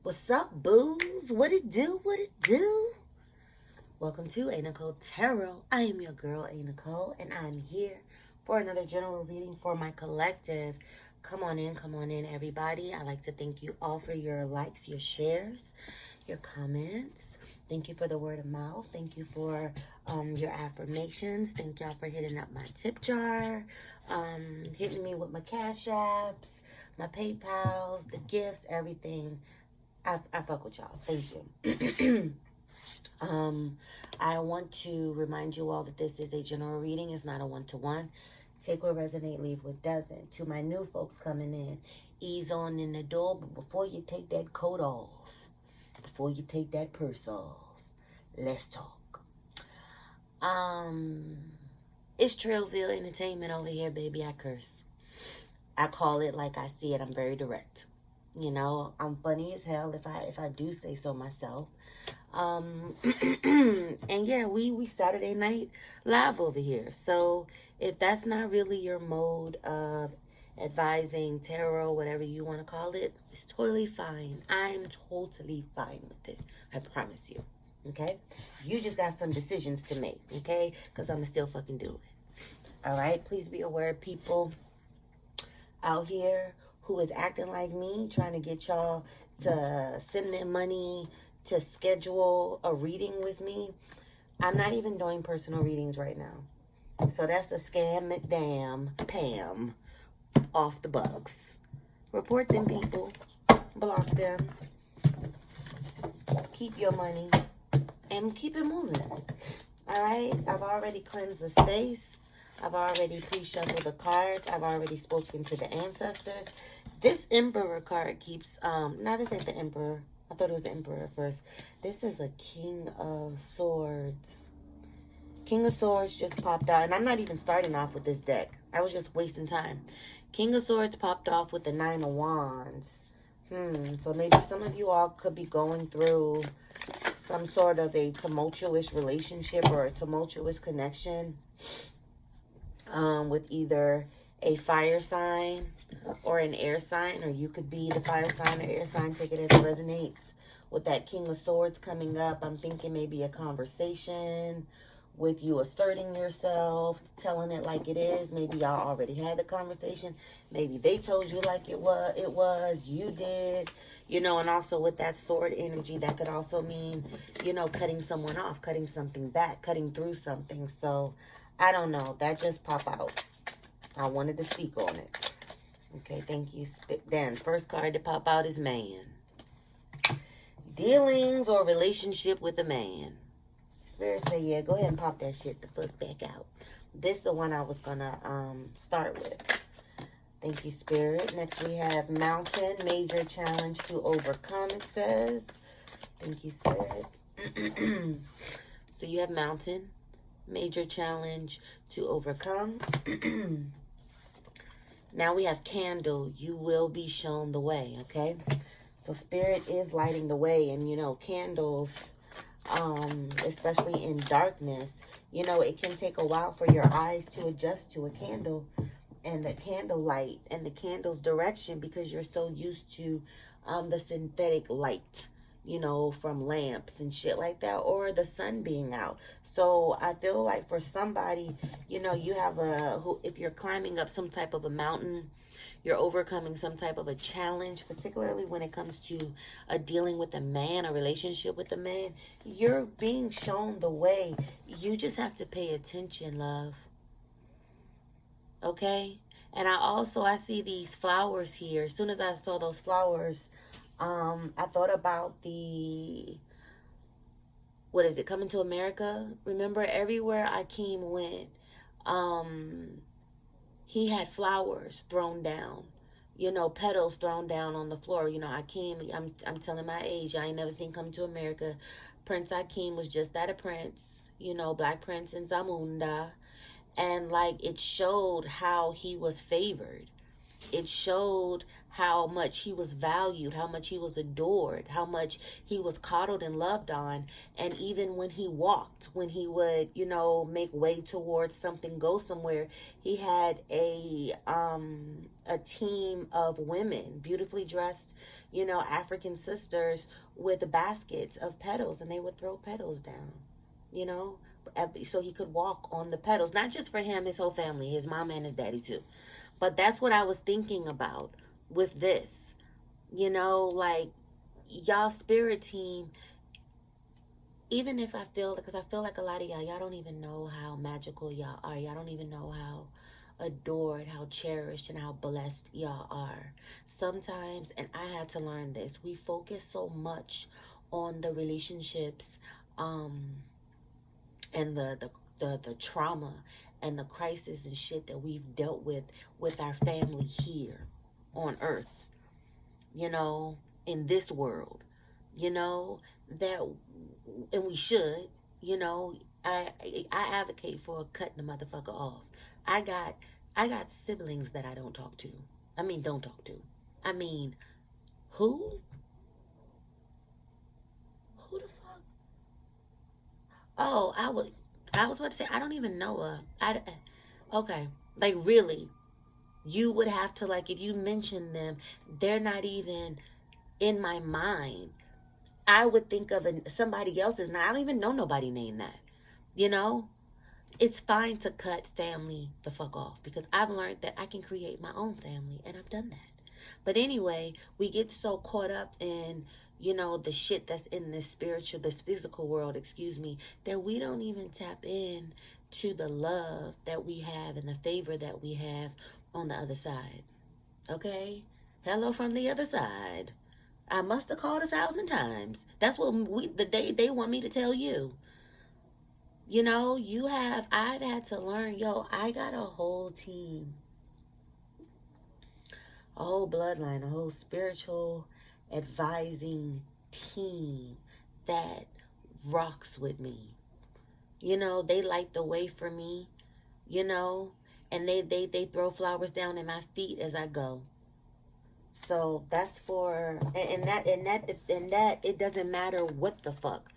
What's up, booze? What it do? What it do? Welcome to a.Nichole Tarot. I am your girl, a.Nichole, and I'm here for another general reading for my collective. Come on in, everybody. I'd like to thank you all for your likes, your shares, your comments. Thank you for the word of mouth. Thank you for your affirmations. Thank y'all for hitting up my tip jar, hitting me with my CashApps, my PayPals, the gifts, everything. I fuck with y'all. Thank you. I want to remind you all that this is a general reading. It's not a one-to-one. Take what resonate, leave what doesn't. To my new folks coming in, ease on in the door, but before you take that coat off, before you take that purse off, let's talk. It's Trailville Entertainment over here, baby. I curse. I call it like I see it. I'm very direct. You know, I'm funny as hell if I do say so myself. And yeah, we Saturday night live over here. So if that's not really your mode of advising tarot, whatever you want to call it, it's totally fine. I'm totally fine with it. I promise you. Okay? You just got some decisions to make. Okay? Because I'm still fucking do it. All right? Please be aware, people out here who is acting like me, trying to get y'all to send them money to schedule a reading with me. I'm not even doing personal readings right now. So that's a scam, McDamn, Pam, off the bugs. Report them, people. Block them. Keep your money. And keep it moving. All right? I've already cleansed the space. I've already pre-shuffled the cards. I've already spoken to the ancestors. This Emperor card keeps, no, this ain't the Emperor. I thought it was the Emperor at first. This is a King of Swords. King of Swords just popped out. And I'm not even starting off with this deck. I was just wasting time. King of Swords popped off with the Nine of Wands. So maybe some of you all could be going through some sort of a tumultuous relationship or a tumultuous connection. With either a fire sign or an air sign, or you could be the fire sign or air sign. Take it as it resonates. With that King of Swords coming up, I'm thinking maybe a conversation with you asserting yourself, telling it like it is. Maybe y'all already had the conversation. Maybe they told you like it was, you did. You know, and also with that sword energy, that could also mean, you know, cutting someone off, cutting something back, cutting through something. So I don't know. That just popped out. I wanted to speak on it. Okay, thank you. Then, first card to pop out is man. Dealings or relationship with a man. Spirit say, yeah, go ahead and pop that shit the fuck back out. This is the one I was going to start with. Thank you, Spirit. Next, we have mountain. Major challenge to overcome, it says. Thank you, Spirit. So you have mountain. Major challenge to overcome. Now we have candle. You will be shown the way, okay? So Spirit is lighting the way. And, you know, candles, especially in darkness, you know, it can take a while for your eyes to adjust to a candle and the candle light and the candle's direction, because you're so used to the synthetic light, you know, from lamps and shit like that, or the sun being out. So I feel like for somebody, you know, you have if you're climbing up some type of a mountain, you're overcoming some type of a challenge, particularly when it comes to dealing with a man, a relationship with a man, you're being shown the way. You just have to pay attention, love. Okay? And I see these flowers here. As soon as I saw those flowers, I thought about Coming to America? Remember, everywhere Akeem went, he had flowers thrown down, you know, petals thrown down on the floor. You know, Akeem, I'm telling my age, I ain't never seen Coming to America. Prince Akeem was just that, a prince, you know, Black Prince in Zamunda. And, like, it showed how he was favored. It showed how much he was valued, how much he was adored, how much he was coddled and loved on. And even when he walked, when he would, make way towards something, go somewhere, he had a team of women, beautifully dressed, African sisters with baskets of petals, and they would throw petals down, you know, so he could walk on the petals. Not just for him, his whole family, his mom and his daddy too. But that's what I was thinking about with this. Like, y'all spirit team, even if because I feel like a lot of y'all don't even know how magical y'all are. Y'all don't even know how adored, how cherished, and how blessed y'all are. Sometimes, and I had to learn this, we focus so much on the relationships, and the trauma and the crisis and shit that we've dealt with our family here on earth, in this world, that, and we should, I advocate for cutting the motherfucker off. I got siblings that I don't talk to. Don't talk to. Who? Who the fuck? Oh, I was about to say, I don't even know okay. Like, really, you would have to, like, if you mention them, they're not even in my mind. I would think of somebody else's. Now, I don't even know nobody named that. It's fine to cut family the fuck off, because I've learned that I can create my own family, and I've done that. But anyway, we get so caught up in, the shit that's in this physical world, that we don't even tap in to the love that we have and the favor that we have on the other side. Okay? Hello from the other side. I must have called 1,000 times. That's what they want me to tell you. I've had to learn, I got a whole team, a whole bloodline, a whole spiritual advising team that rocks with me. They light the way for me, and they throw flowers down at my feet as I go. So that's for, and that it doesn't matter what the fuck.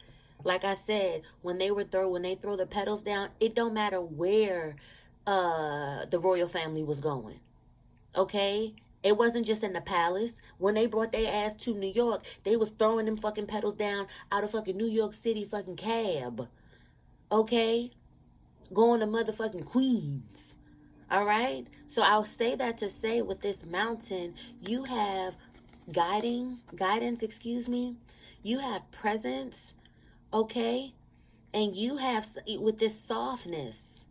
Like I said, when they throw the petals down, it don't matter where the royal family was going. Okay? It wasn't just in the palace. When they brought their ass to New York, they was throwing them fucking petals down out of fucking New York City fucking cab. Okay? Going to motherfucking Queens. All right? So I'll say that to say, with this mountain, you have guidance, you have presence, okay? And you have, with this softness,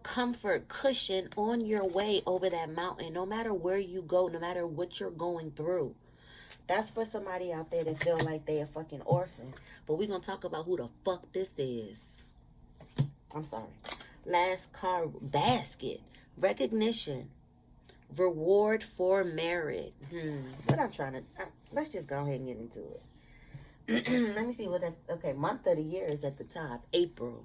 comfort, cushion on your way over that mountain, no matter where you go, no matter what you're going through. That's for somebody out there that feel like they a fucking orphan. But we're going to talk about who the fuck this is. I'm sorry. Last card, basket. Recognition. Reward for merit. What I'm trying to, let's just go ahead and get into it. Let me see what that's, okay, month of the year is at the top. April.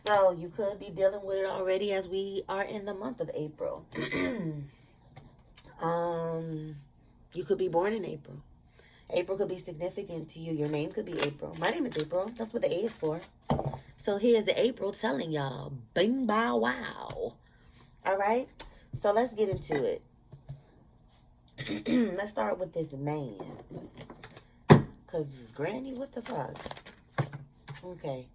So you could be dealing with it already, as we are in the month of April. You could be born in April. April could be significant to you. Your name could be April. My name is April. That's what the A is for. So here's the April telling y'all, bing, bow, wow. All right? So let's get into it. Let's start with this man. Because, Granny, what the fuck? Okay.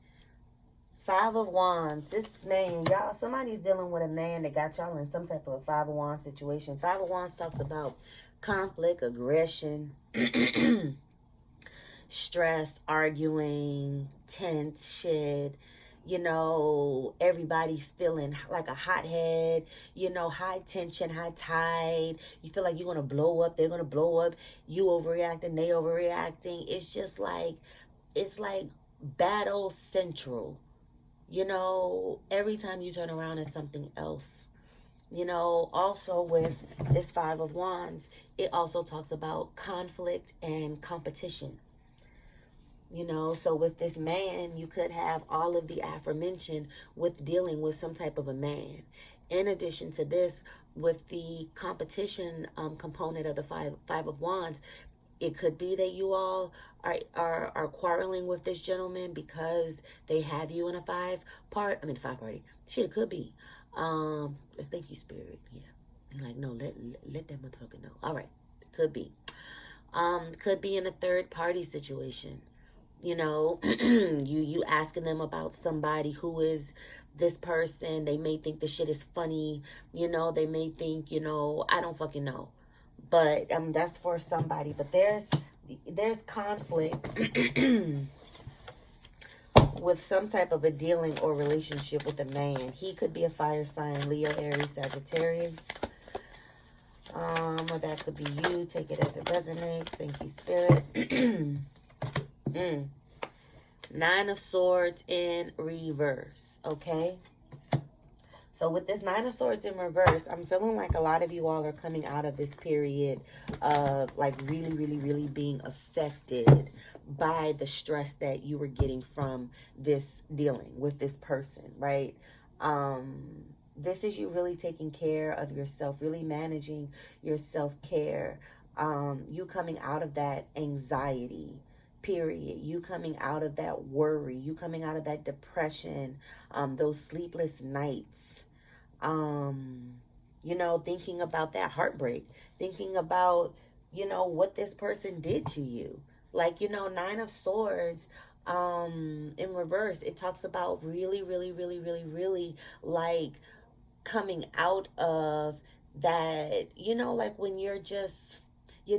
5 of Wands. This man, y'all, somebody's dealing with a man that got y'all in some type of a 5 of Wands situation. 5 of Wands talks about conflict, aggression, stress, arguing, tense shit. Everybody's feeling like a hothead, high tension, high tide. You feel like you're going to blow up. They're going to blow up. You overreacting, they overreacting. It's just like, it's like battle central. Every time you turn around, it's something else. Also with this 5 of Wands, it also talks about conflict and competition. You know, so with this man, you could have all of the aforementioned with dealing with some type of a man. In addition to this, with the competition component of the five of wands, it could be that you all are quarreling with this gentleman because they have you in a five party. Shit, it could be. Thank you, Spirit. Yeah. You're like, no, let that motherfucker know. All right. Could be. Could be in a third party situation. You know, you asking them about somebody who is this person. They may think the shit is funny. You know, they may think, you know, I don't fucking know. But that's for somebody. But there's conflict with some type of a dealing or relationship with a man. He could be a fire sign, Leo, Aries, Sagittarius. Or that could be you. Take it as it resonates. Thank you, Spirit. Nine of Swords in reverse. Okay. So with this Nine of Swords in reverse, I'm feeling like a lot of you all are coming out of this period of like really, really, really being affected by the stress that you were getting from this dealing with this person, right? This is you really taking care of yourself, really managing your self-care. You coming out of that anxiety, period. You coming out of that worry. You coming out of that depression, those sleepless nights. You know, thinking about that heartbreak, thinking about, you know, what this person did to you. Like, you know, Nine of Swords, in reverse, it talks about really, really, really, really, really like coming out of that, you know, like when you're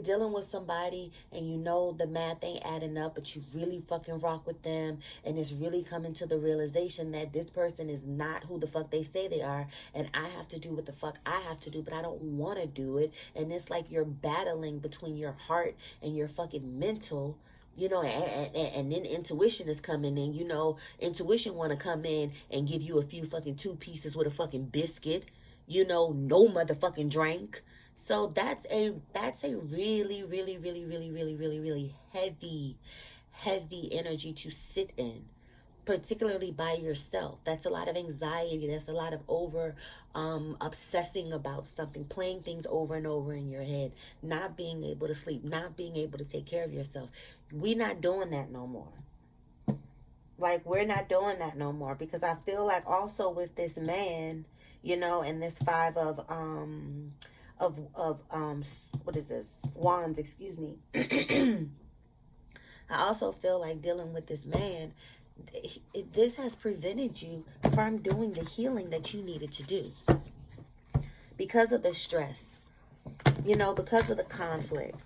dealing with somebody and you know the math ain't adding up, but you really fucking rock with them, and it's really coming to the realization that this person is not who the fuck they say they are, and I have to do what the fuck I have to do, but I don't want to do it. And it's like you're battling between your heart and your fucking mental, you know, and then intuition is coming in. You know, intuition want to come in and give you a few fucking two pieces with a fucking biscuit, you know, no motherfucking drink. So that's a really, really, really, really, really, really, really heavy energy to sit in, particularly by yourself. That's a lot of anxiety. That's a lot of obsessing about something, playing things over and over in your head, not being able to sleep, not being able to take care of yourself. We're not doing that no more. Like, we're not doing that no more, because I feel like also with this man, you know, and this five of what is this? Wands, excuse me. I also feel like dealing with this man, this has prevented you from doing the healing that you needed to do. Because of the stress, you know, because of the conflict,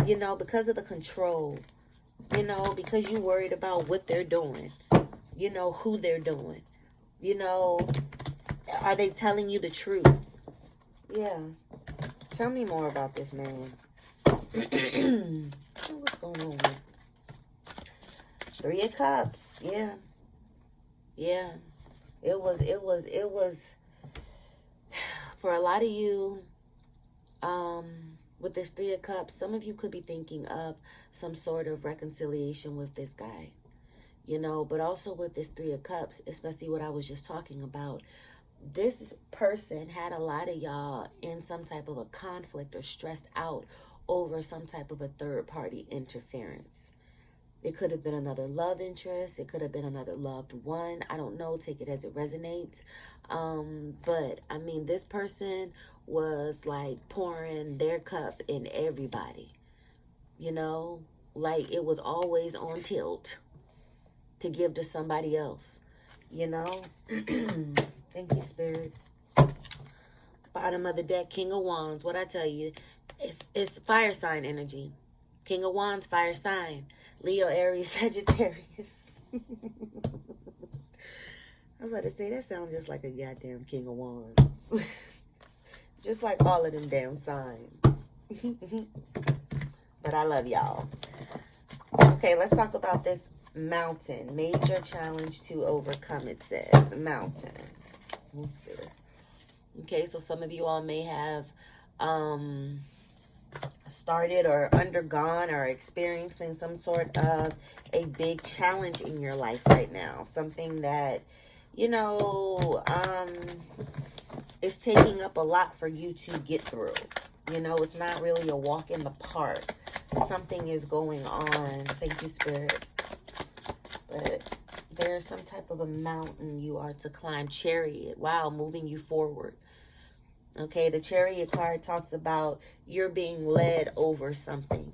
you know, because of the control, you know, because you worried about what they're doing, you know, who they're doing, you know, are they telling you the truth? Yeah. Tell me more about this man. What's going on here? Three of Cups. Yeah. Yeah. It was for a lot of you, with this Three of Cups, some of you could be thinking of some sort of reconciliation with this guy, you know, but also with this Three of Cups, especially what I was just talking about, this person had a lot of y'all in some type of a conflict or stressed out over some type of a third party interference. It could have been another love interest. It could have been another loved one. I don't know. Take it as it resonates. But I mean, this person was like pouring their cup in everybody, you know, like it was always on tilt to give to somebody else, you know. Thank you, Spirit. Bottom of the deck, King of Wands. What I tell you, it's fire sign energy. King of Wands, fire sign. Leo, Aries, Sagittarius. I was about to say, that sounds just like a goddamn King of Wands. Just like all of them damn signs. But I love y'all. Okay, let's talk about this mountain. Major challenge to overcome, it says. Mountain. Okay, so some of you all may have started or undergone or experiencing some sort of a big challenge in your life right now. Something that, you know, is taking up a lot for you to get through. You know, it's not really a walk in the park. Something is going on. Thank you, Spirit. But there's some type of a mountain you are to climb. Chariot. Wow, moving you forward. Okay, the Chariot card talks about you're being led over something.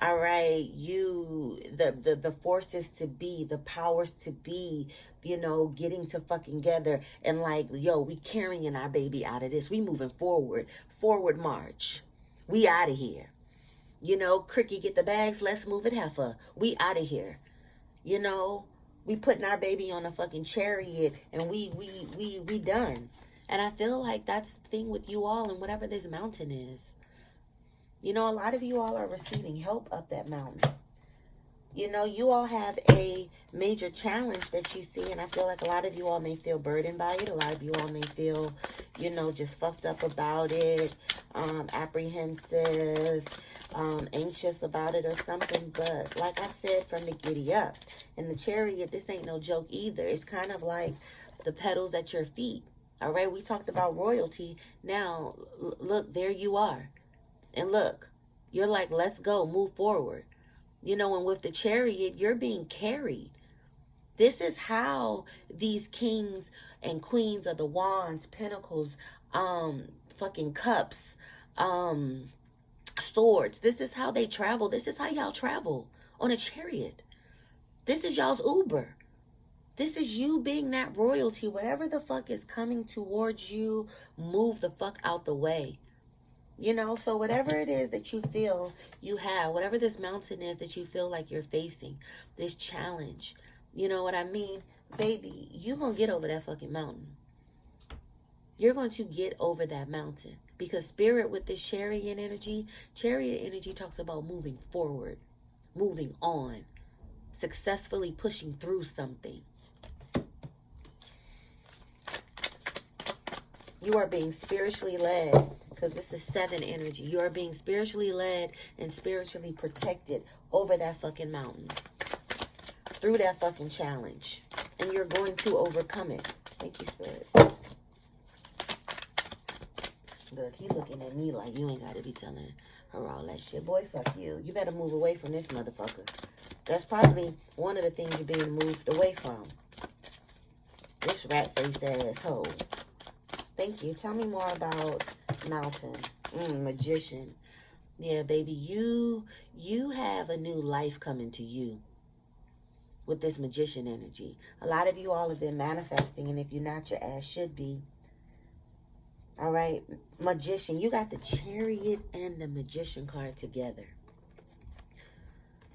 All right, you, the forces to be, the powers to be, you know, getting to fucking together and like, yo, we carrying our baby out of this. We moving forward, forward march. We out of here. You know, Cricket, get the bags. Let's move it, heifer. We out of here. You know, we putting our baby on a fucking chariot and we done. And I feel like that's the thing with you all and whatever this mountain is. You know, a lot of you all are receiving help up that mountain. You know, you all have a major challenge that you see, and I feel like a lot of you all may feel burdened by it. A lot of you all may feel, you know, just fucked up about it, apprehensive, anxious about it or something. But like I said from the giddy up, in the Chariot, this ain't no joke either. It's kind of like the petals at your feet. All right, we talked about royalty. Now, look, there you are. And look, you're like, let's go, move forward. You know, and with the Chariot, you're being carried. This is how these kings and queens of the wands, pentacles, fucking cups, swords. This is how they travel. This is how y'all travel on a chariot. This is y'all's Uber. This is you being that royalty. Whatever the fuck is coming towards you, move the fuck out the way. You know, so whatever it is that you feel you have, whatever this mountain is that you feel like you're facing, this challenge, you know what I mean? Baby, you're going to get over that fucking mountain. You're going to get over that mountain. Because Spirit with this chariot energy talks about moving forward, moving on, successfully pushing through something. You are being spiritually led. Because this is 7 energy. You are being spiritually led and spiritually protected over that fucking mountain. Through that fucking challenge. And you're going to overcome it. Thank you, Spirit. Look, he looking at me like you ain't got to be telling her all that shit. Boy, fuck you. You better move away from this motherfucker. That's probably one of the things you're being moved away from. This rat-faced asshole. Thank you. Tell me more about mountain. Magician. Yeah, baby, you have a new life coming to you with this magician energy. A lot of you all have been manifesting, and if you're not, your ass should be. All right, magician. You got the Chariot and the Magician card together.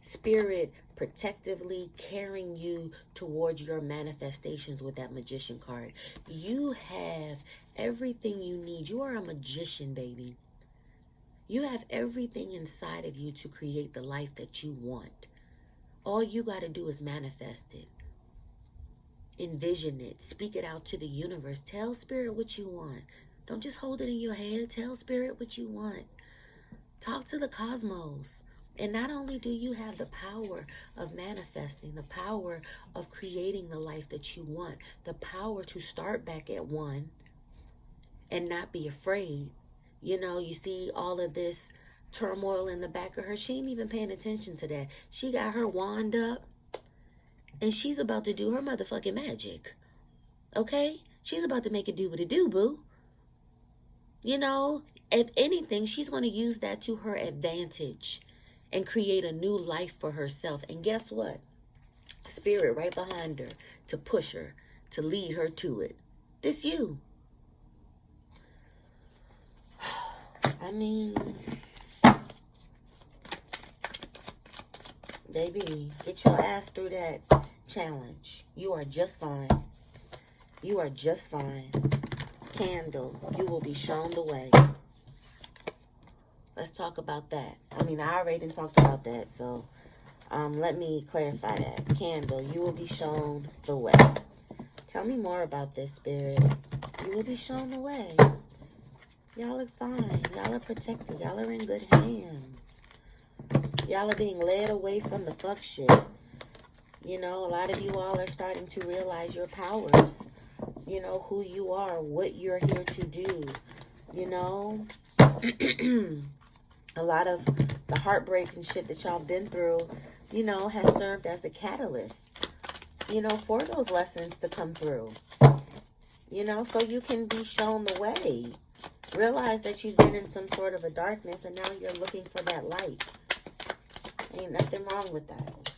Spirit protectively carrying you towards your manifestations with that Magician card. You have everything you need. You are a magician, baby. You have everything inside of you to create the life that you want. All you got to do is manifest it. Envision it. Speak it out to the universe. Tell Spirit what you want. Don't just hold it in your head. Tell Spirit what you want. Talk to the cosmos. And not only do you have the power of manifesting, the power of creating the life that you want, the power to start back at 1 and not be afraid. You know, you see all of this turmoil in the back of her. She ain't even paying attention to that. She got her wand up and she's about to do her motherfucking magic. Okay? She's about to make it do what it do, boo. You know, if anything, she's going to use that to her advantage and create a new life for herself. And guess what? Spirit right behind her to push her, to lead her to it. This you. I mean, baby, get your ass through that challenge. You are just fine. You are just fine. Candle, you will be shown the way. Let's talk about that. I mean, I already talked about that, so let me clarify that. Candle, you will be shown the way. Tell me more about this, Spirit. You will be shown the way. Y'all are fine. Y'all are protected. Y'all are in good hands. Y'all are being led away from the fuck shit. You know, a lot of you all are starting to realize your powers. You know, who you are, what you're here to do. You know, a lot of the heartbreak and shit that y'all been through, you know, has served as a catalyst, you know, for those lessons to come through. You know, so you can be shown the way. Realize that you've been in some sort of a darkness and now you're looking for that light. Ain't nothing wrong with that.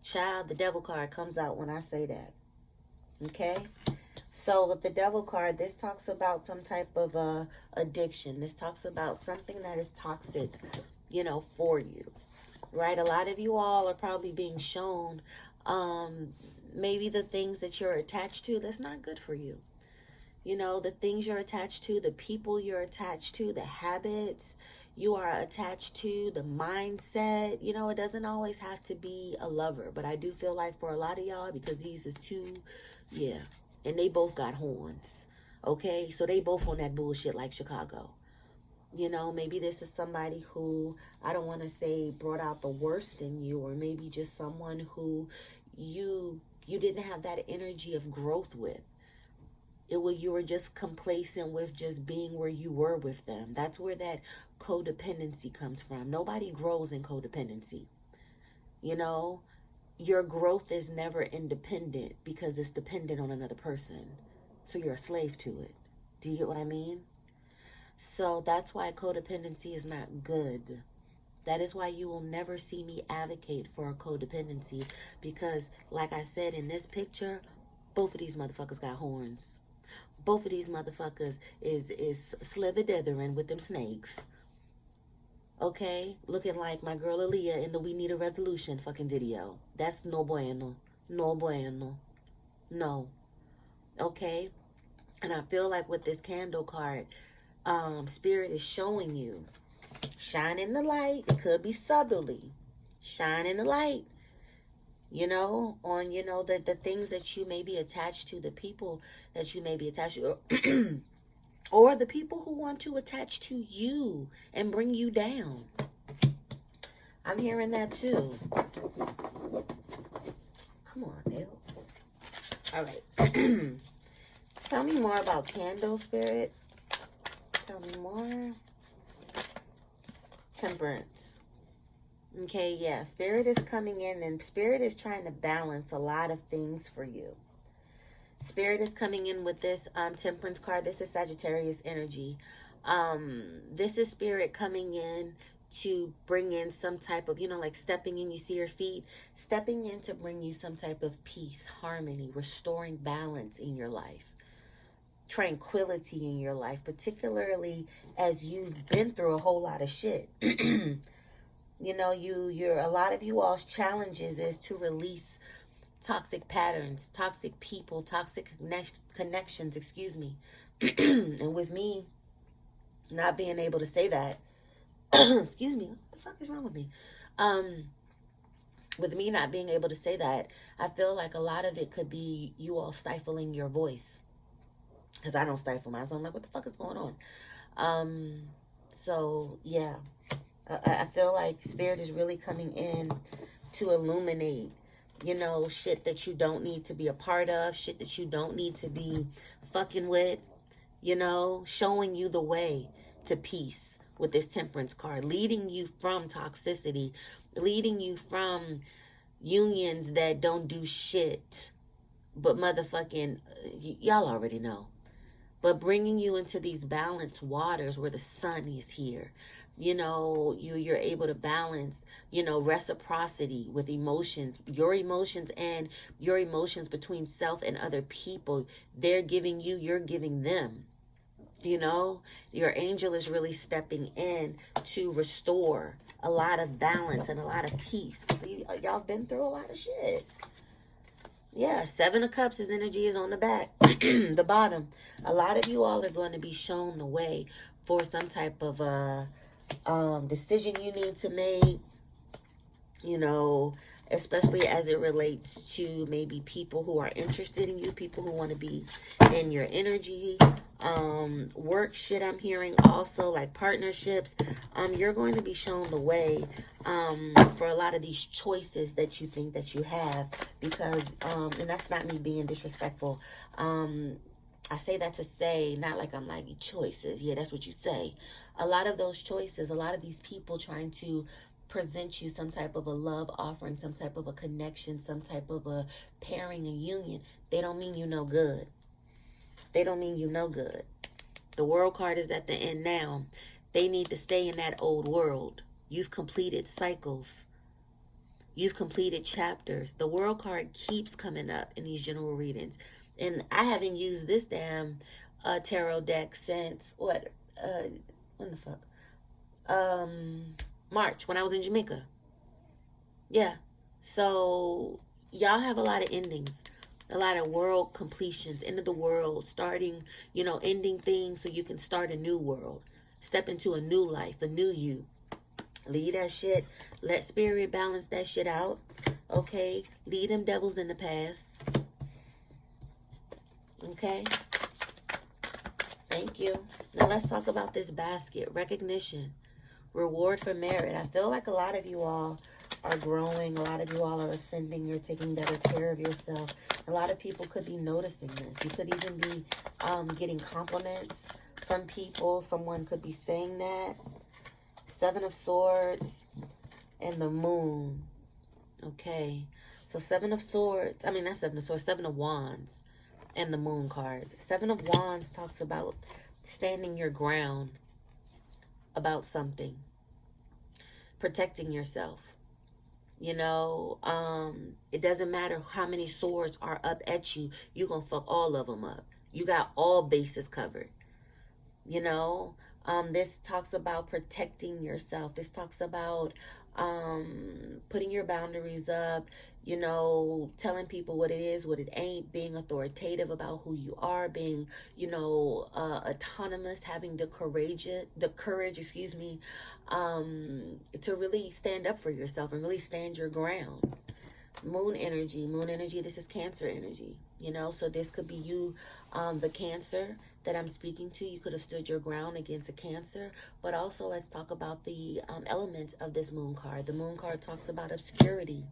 Child, the devil card comes out when I say that. Okay? So with the devil card, this talks about some type of addiction. This talks about something that is toxic, you know, for you. Right? A lot of you all are probably being shown maybe the things that you're attached to that's not good for you. You know, the things you're attached to, the people you're attached to, the habits you are attached to, the mindset. You know, it doesn't always have to be a lover. But I do feel like for a lot of y'all, because these is two, yeah. And they both got horns. Okay? So they both on that bullshit like Chicago. You know, maybe this is somebody who, I don't want to say brought out the worst in you, or maybe just someone who you didn't have that energy of growth with. You were just complacent with just being where you were with them. That's where that codependency comes from. Nobody grows in codependency. You know, your growth is never independent because it's dependent on another person. So you're a slave to it. Do you get what I mean? So that's why codependency is not good. That is why you will never see me advocate for a codependency, because like I said in this picture, both of these motherfuckers got horns. Both of these motherfuckers is slither-dithering with them snakes. Okay? Looking like my girl Aaliyah in the We Need a Resolution fucking video. That's no bueno. No bueno. No. Okay? And I feel like with this candle card, Spirit is showing you. Shine in the light. It could be subtly. Shine in the light. You know, on, you know, the things that you may be attached to, the people that you may be attached to, or the people who want to attach to you and bring you down. I'm hearing that too. Come on, Nails. All right. Tell me more about candle, Spirit. Tell me more. Temperance. Okay, yeah, Spirit is coming in and Spirit is trying to balance a lot of things for you. Spirit is coming in with this Temperance card. This is Sagittarius energy. This is Spirit coming in to bring in some type of, you know, like stepping in, you see your feet, stepping in to bring you some type of peace, harmony, restoring balance in your life, tranquility in your life, particularly as you've been through a whole lot of shit. You know, a lot of you all's challenges is to release toxic patterns, toxic people, toxic connections, excuse me. And with me not being able to say that, excuse me, what the fuck is wrong with me? With me not being able to say that, I feel like a lot of it could be you all stifling your voice. Because I don't stifle mine, so I'm like, what the fuck is going on? So, yeah. I feel like Spirit is really coming in to illuminate, you know, shit that you don't need to be a part of, shit that you don't need to be fucking with, you know, showing you the way to peace with this Temperance card, leading you from toxicity, leading you from unions that don't do shit, but motherfucking, y'all already know, but bringing you into these balanced waters where the sun is here. You know, you're able to balance, you know, reciprocity with emotions, your emotions and your emotions between self and other people. They're giving you, you're giving them. You know, your angel is really stepping in to restore a lot of balance and a lot of peace. Because y'all been through a lot of shit. Yeah, 7 of Cups, his energy is on the back, the bottom. A lot of you all are going to be shown the way for some type of decision you need to make, you know, especially as it relates to maybe people who are interested in you, people who want to be in your energy. work shit I'm hearing also, like partnerships. You're going to be shown the way for a lot of these choices that you think that you have, because and that's not me being disrespectful. I say that to say, not like I'm like, choices, yeah, that's what you say. A lot of those choices, a lot of these people trying to present you some type of a love offering, some type of a connection, some type of a pairing, a union, they don't mean you no good. They don't mean you no good. The world card is at the end now. They need to stay in that old world. You've completed cycles. You've completed chapters. The world card keeps coming up in these general readings. And I haven't used this damn tarot deck since, what? When the fuck? March, when I was in Jamaica. Yeah. So y'all have a lot of endings, a lot of world completions, end of the world, starting, ending things so you can start a new world, step into a new life, a new you. Leave that shit. Let spirit balance that shit out. Okay? Leave them devils in the past. Okay? Thank you. Now let's talk about this basket. Recognition. Reward for merit. I feel like a lot of you all are growing. A lot of you all are ascending. You're taking better care of yourself. A lot of people could be noticing this. You could even be getting compliments from people. Someone could be saying that. Seven of Swords and the Moon. Okay. So Seven of Swords. I mean, not Seven of Swords. Seven of Wands and the Moon card. Seven of Wands talks about standing your ground about something. Protecting yourself. It doesn't matter how many swords are up at you. You're going to fuck all of them up. You got all bases covered. This talks about protecting yourself. This talks about putting your boundaries up, telling people what it is, what it ain't, being authoritative about who you are, being, autonomous, having the courage, to really stand up for yourself and really stand your ground. Moon energy, this is Cancer energy, so this could be you, the Cancer that I'm speaking to. You could have stood your ground against a Cancer. But also let's talk about the elements of this Moon card. The Moon card talks about obscurity,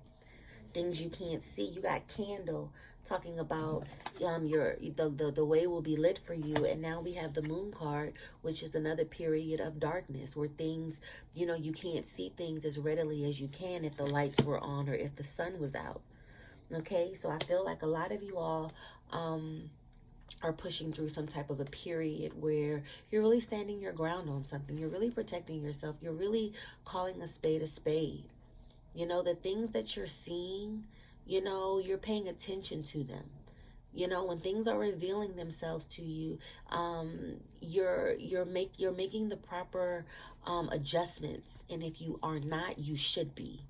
things you can't see. You got Candle talking about the way will be lit for you. And now we have the Moon card, which is another period of darkness where things, you can't see things as readily as you can if the lights were on or if the sun was out. Okay, so I feel like a lot of you all are pushing through some type of a period where you're really standing your ground on something. You're really protecting yourself. You're really calling a spade a spade. The things that you're seeing, you're paying attention to them. When things are revealing themselves to you, you're making the proper adjustments. And if you are not, you should be.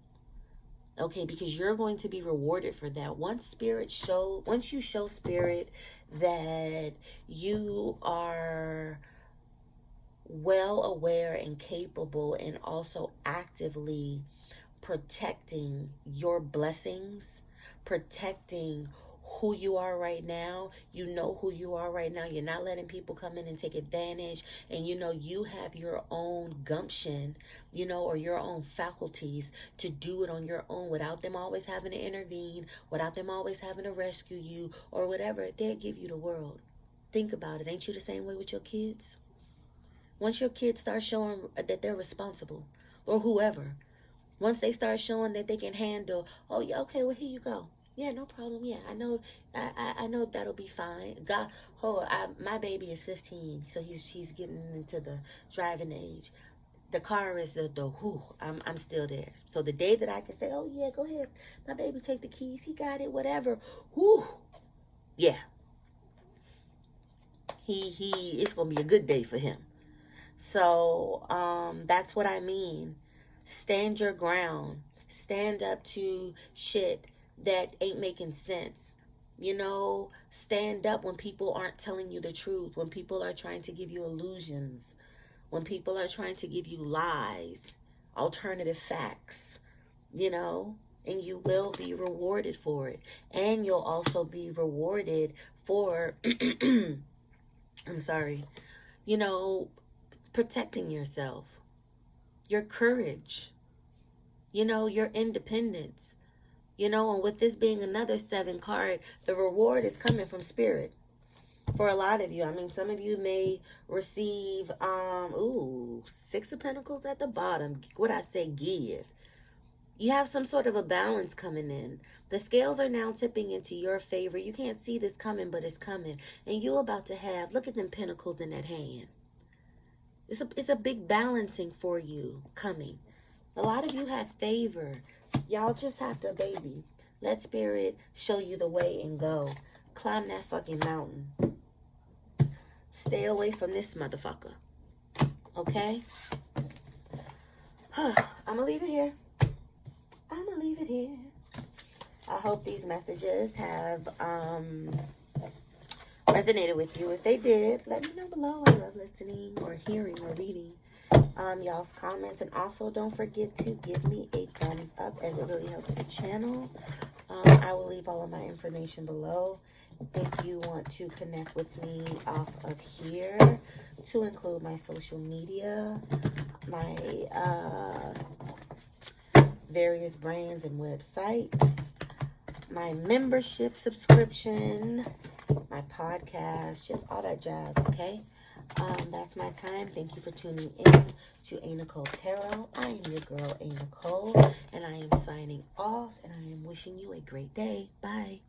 Okay, because you're going to be rewarded for that. Once you show spirit that you are well aware and capable and also actively protecting your blessings, protecting who you are right now. You know who you are right now. You're not letting people come in and take advantage. And you have your own gumption, or your own faculties to do it on your own without them always having to intervene, without them always having to rescue you or whatever. They'll give you the world. Think about it. Ain't you the same way with your kids? Once your kids start showing that they're responsible, or whoever, once they start showing that they can handle, oh yeah, okay, well here you go. Yeah, no problem. Yeah, I know. I know that'll be fine. God, my baby is 15, so he's getting into the driving age. The car is I'm still there. So the day that I can say, oh yeah, go ahead, my baby, take the keys. He got it. Whatever. Whoo, yeah. It's gonna be a good day for him. So that's what I mean. Stand your ground. Stand up to shit that ain't making sense. Stand up when people aren't telling you the truth, when people are trying to give you illusions, when people are trying to give you lies, alternative facts, and you will be rewarded for it. And you'll also be rewarded for I'm sorry. You know, protecting yourself, your courage, you know, your independence. You know, and with this being another 7 card, the reward is coming from spirit. For a lot of you, I mean, some of you may receive, 6 of Pentacles at the bottom. What I say, give. You have some sort of a balance coming in. The scales are now tipping into your favor. You can't see this coming, but it's coming. And you about to have, look at them pentacles in that hand. It's a big balancing for you coming. A lot of you have favor. Y'all just have to, baby, let spirit show you the way and go. Climb that fucking mountain. Stay away from this motherfucker. Okay? I'm going to leave it here. I hope these messages have resonated with you. If they did, let me know below. I love listening or hearing or reading y'all's comments. And also don't forget to give me a thumbs up, as it really helps the channel. I will leave all of my information below if you want to connect with me off of here, to include my social media, my various brands and websites, my membership subscription, my podcast, just all that jazz, okay? That's my time. Thank you for tuning in to a.Nichole Tarot. I am your girl, a.Nichole, and I am signing off, and I am wishing you a great day. Bye.